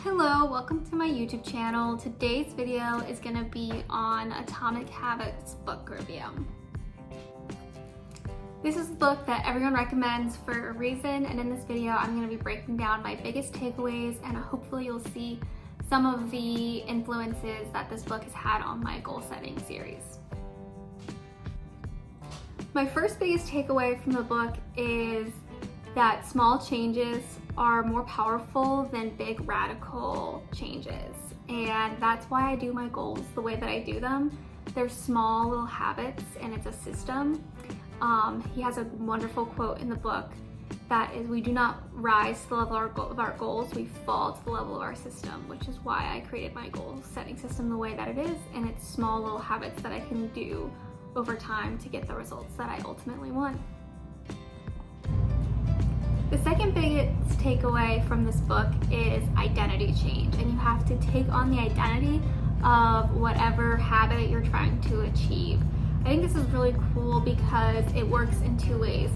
Hello, welcome to my YouTube channel. Today's video is going to be on Atomic Habits book review. This is a book that everyone recommends for a reason, and in this video I'm going to be breaking down my biggest takeaways, and hopefully you'll see some of the influences that this book has had on my goal setting series. My first biggest takeaway from the book is that small changes are more powerful than big radical changes, and that's why I do my goals the way that I do them. They're small little habits and it's a system. He has a wonderful quote in the book that is, we do not rise to the level of our goals, we fall to the level of our system, which is why I created my goal setting system the way that it is, and it's small little habits that I can do over time to get the results that I ultimately want. The second biggest takeaway from this book is identity change, and you have to take on the identity of whatever habit you're trying to achieve. I think this is really cool because it works in two ways.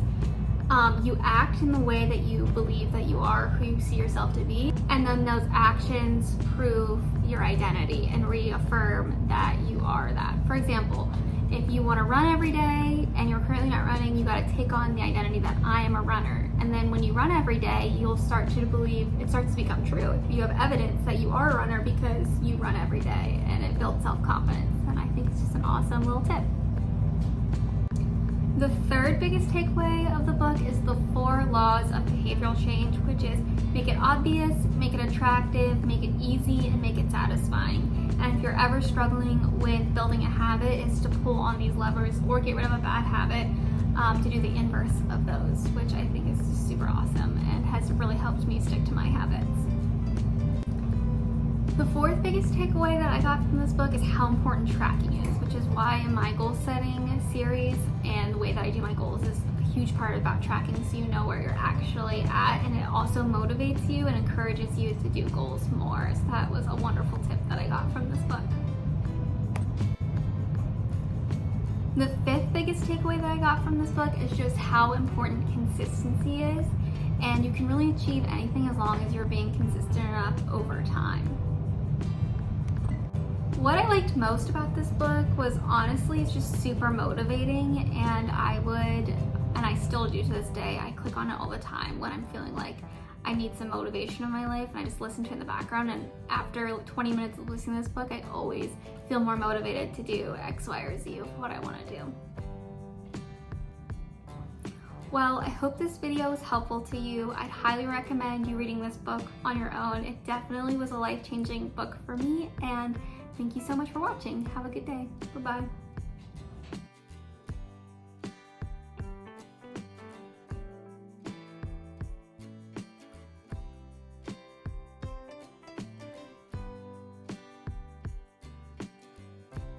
You act in the way that you believe that you are, who you see yourself to be, and then those actions prove your identity and reaffirm that you are that. For example, if you want to run every day and you're currently not running, you got to take on the identity that I am a runner. And then when you run every day, you'll start to believe, it starts to become true. You have evidence that you are a runner because you run every day, and it builds self-confidence. And I think it's just an awesome little tip. The third biggest takeaway of the book is the 4 laws of behavioral change, which is make it obvious, make it attractive, make it easy, and make it satisfying. And if you're ever struggling with building a habit, is to pull on these levers or get rid of a bad habit, to do the inverse of those, which I think is super awesome and has really helped me stick to my habits. The fourth biggest takeaway that I got from this book is how important tracking is, which is why in my goal setting series and the way that I do my goals is a huge part about tracking, so you know where you're actually at, and it also motivates you and encourages you to do goals more. So that was a wonderful tip that I got from this book. The fifth biggest takeaway that I got from this book is just how important consistency is, and you can really achieve anything as long as you're being consistent enough over time. What I liked most about this book was, honestly, it's just super motivating, and I still do to this day, I click on it all the time when I'm feeling like I need some motivation in my life, and I just listen to it in the background, and after 20 minutes of listening to this book, I always feel more motivated to do X, Y, or Z of what I want to do. Well, I hope this video was helpful to you. I'd highly recommend you reading this book on your own. It definitely was a life-changing book for me, and thank you so much for watching. Have a good day. Bye-bye.